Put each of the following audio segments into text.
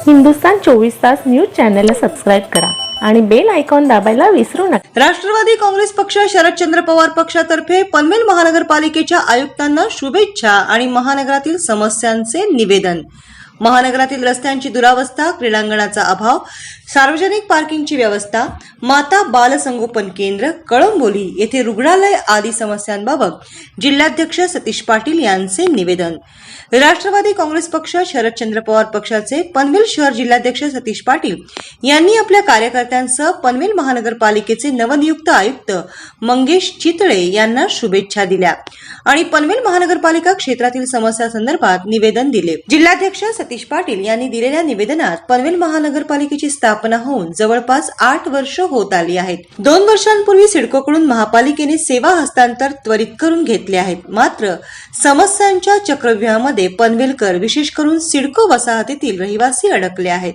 हिंदुस्तान 24 तास न्यूज चॅनलला सबस्क्राईब करा आणि बेल आयकॉन दाबायला विसरू नका। राष्ट्रवादी काँग्रेस पक्ष शरदचंद्र पवार पक्षातर्फे पनवेल महानगरपालिकेच्या आयुक्तांना शुभेच्छा आणि महानगरातील समस्यांचे निवेदन। महानगरातील रस्त्यांची दुरावस्था, क्रीडांगणाचा अभाव, सार्वजनिक पार्किंगची व्यवस्था, माता बाल संगोपन केंद्र, कळंबोली येथे रुग्णालय आदी समस्यांबाबत जिल्हाध्यक्ष सतीश पाटील यांचे निवेदन। राष्ट्रवादी काँग्रेस पक्ष शरदचंद्र पवार पक्षाचे पनवेल शहर जिल्हाध्यक्ष सतीश पाटील यांनी आपल्या कार्यकर्त्यांसह पनवेल महानगरपालिकेचे नवनियुक्त आयुक्त मंगेश चितळे यांना शुभेच्छा दिल्या आणि पनवेल महानगरपालिका क्षेत्रातील समस्यांसंदर्भात निवेदन दिले। जिल्हाध्यक्ष सतीश पाटील यांनी दिलेल्या निवेदनात पनवेल महानगरपालिकेची स्थापना होऊन जवळपास 8 वर्ष होत आली आहेत। 2 वर्षांपूर्वी सिडकोकडून महापालिकेने सेवा हस्तांतर त्वरित करून घेतले आहेत। मात्र समस्यांच्या चक्रव्यूहामध्ये पनवेलकर विशेष करून सिडको वसाहतीतील रहिवासी अडकले आहेत।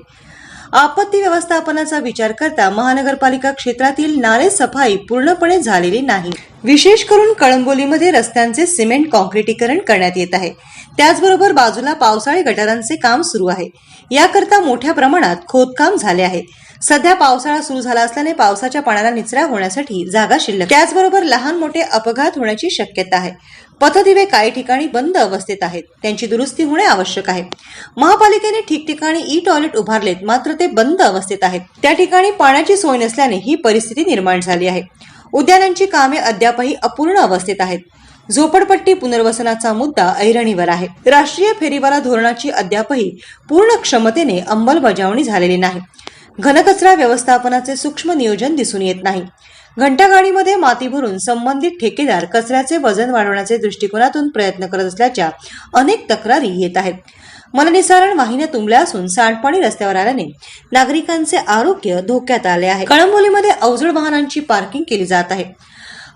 आपत्ती व्यवस्थापनाचा विचार करता महानगरपालिका क्षेत्रातील नाले सफाई पूर्णपणे झालेली नाही। विशेष करून कळंबोलीमध्ये रस्त्यांचे सिमेंट कॉन्क्रिटीकरण करण्यात येत आहे। त्याचबरोबर बाजूला पावसाळी गटारांचे काम सुरू आहे। याकरता मोठ्या प्रमाणात खोदकाम झाले आहे। सध्या पावसाळा सुरू झाला असल्याने पावसाच्या पाण्याला निचरा होण्यासाठी जागा शिल्लक, त्याचबरोबर लहान मोठे अपघात होण्याची शक्यता आहे। पथदिवे काही ठिकाणी बंद अवस्थेत आहेत, त्यांची दुरुस्ती होणे आवश्यक आहे। महापालिकेने ठिकठिकाणी ई टॉयलेट उभारलेत, मात्र ते बंद अवस्थेत आहेत। त्या ठिकाणी पाण्याची सोय नसल्याने ही परिस्थिती निर्माण झाली आहे। उद्यानांची कामे अद्यापही अपूर्ण अवस्थेत आहेत। झोपडपट्टी पुनर्वसनाचा मुद्दा ऐरणीवर आहे। राष्ट्रीय फेरीवाला धोरणाची अद्यापही पूर्ण क्षमतेने अंमलबजावणी झालेली नाही। घनकचरा व्यवस्थापनाचे सूक्ष्म नियोजन दिसून येत नाही। घंटागाडीमध्ये माती भरून संबंधित ठेकेदार कचऱ्याचे वजन वाढवण्याचे दृष्टिकोनातून प्रयत्न करत असल्याच्या अनेक तक्रारी येत आहेत। मलनिसारण वाहिन्या तुंबल्या असून सांडपाणी रस्त्यावर आल्याने नागरिकांचे आरोग्य धोक्यात आले आहे। कळंबोलीमध्ये अवजड वाहनांची पार्किंग केली जात आहे।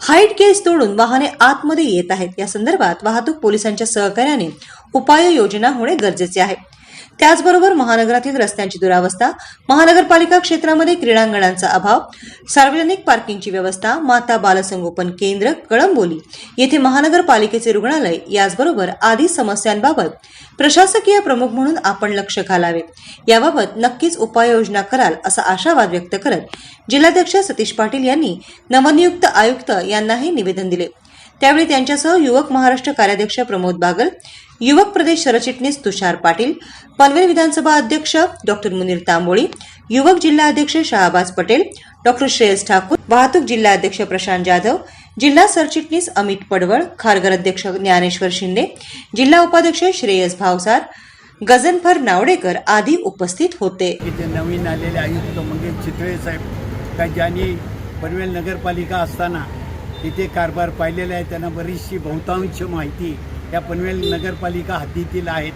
हाईट केस तोडून वाहने आतमध्ये येत आहेत। या संदर्भात वाहतूक पोलिसांच्या सहकार्याने उपाययोजना होणे गरजेचे आहे। त्याचबरोबर महानगरातील रस्त्यांची दुरावस्था, महानगरपालिका क्षेत्रामध्ये क्रीडांगणांचा अभाव, सार्वजनिक पार्किंगची व्यवस्था, माता बाल संगोपन केंद्र, कळंबोली येथे महानगरपालिकेचे रुग्णालय याचबरोबर आदी समस्यांबाबत प्रशासकीय प्रमुख म्हणून आपण लक्ष घालावे। याबाबत नक्कीच उपाययोजना कराल असा आशावाद व्यक्त करत जिल्हाध्यक्ष सतीश पाटील यांनी नवनियुक्त आयुक्त यांनाही निवेदन दिले। त्यावेळी त्यांच्यासह युवक महाराष्ट्र कार्याध्यक्ष प्रमोद बागल, युवक प्रदेश सरचिटणीस तुषार पाटील, पनवेल विधानसभा अध्यक्ष डॉक्टर मुनीर तांबोळी, युवक जिल्हा अध्यक्ष शाहबाज पटेल, डॉक्टर श्रेयस ठाकूर, वाहतूक जिल्हा अध्यक्ष प्रशांत जाधव, जिल्हा सरचिटणीस अमित पडवळ, खारघर अध्यक्ष ज्ञानेश्वर शिंदे, जिल्हा उपाध्यक्ष श्रेयस भावसार, गजनफर नावडेकर आदी उपस्थित होते। नवीन आलेले आयुक्त मंगेश चितळे साहेब का ज्यांनी पनवेल नगरपालिका असताना इथे कारभार पाहिलेला आहे, त्यांना बरीचशी बहुतांश माहिती या पनवेल नगरपालिका हद्दीतील आहेत।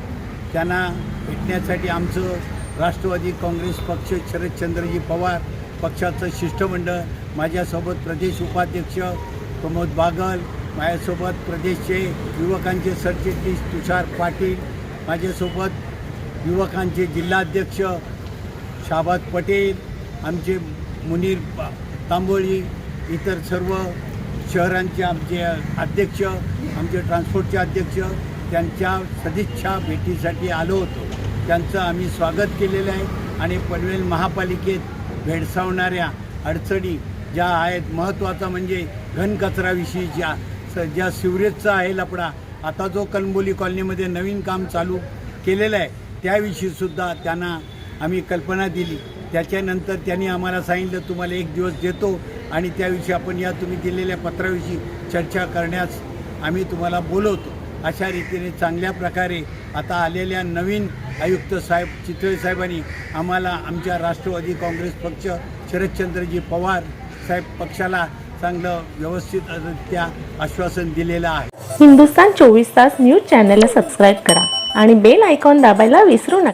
त्यांना भेटण्यासाठी आमचं राष्ट्रवादी काँग्रेस पक्ष शरदचंद्रजी पवार पक्षाचं शिष्टमंडळ, माझ्यासोबत प्रदेश उपाध्यक्ष प्रमोद बागल, माझ्यासोबत प्रदेशचे युवकांचे सरचिटणीस तुषार पाटील, माझ्यासोबत युवकांचे जिल्हाध्यक्ष शाहबाज पटेल, आमचे मुनीर तांबोळी, इतर सर्व शहरांचे आमचे अध्यक्ष, आमचे ट्रान्सपोर्टचे अध्यक्ष, त्यांच्या सदिच्छा भेटीसाठी आलो होतो। त्यांचं आम्ही स्वागत केलेलं आहे आणि पनवेल महापालिकेत भेडसावणाऱ्या अडचणी ज्या आहेत, महत्त्वाचा म्हणजे घनकचराविषयीच्या ज्या सिवरेजचा आहे लफडा, आता जो कळंबोली कॉलनीमध्ये नवीन काम चालू केलेलं आहे त्याविषयीसुद्धा त्यांना आम्ही कल्पना दिली। त्याच्यानंतर त्यांनी आम्हाला सांगितलं तुम्हाला 1 दिवस देतो आणि त्याविषयी आपण या तुम्ही दिलेल्या पत्राविषयी चर्चा करण्यास आम्ही तुम्हाला बोलवतो। अशा रीतीने चांगल्या प्रकारे आता आलेल्या नवीन आयुक्त साहेब चितळे साहेबांनी आम्हाला आमच्या राष्ट्रवादी काँग्रेस पक्ष शरदचंद्रजी पवार साहेब पक्षाला चांगलं व्यवस्थितरित्या आश्वासन दिलेलं आहे। हिंदुस्तान 24 तास न्यूज चॅनलला सबस्क्राईब करा आणि बेल आयकॉन दाबायला विसरू नका।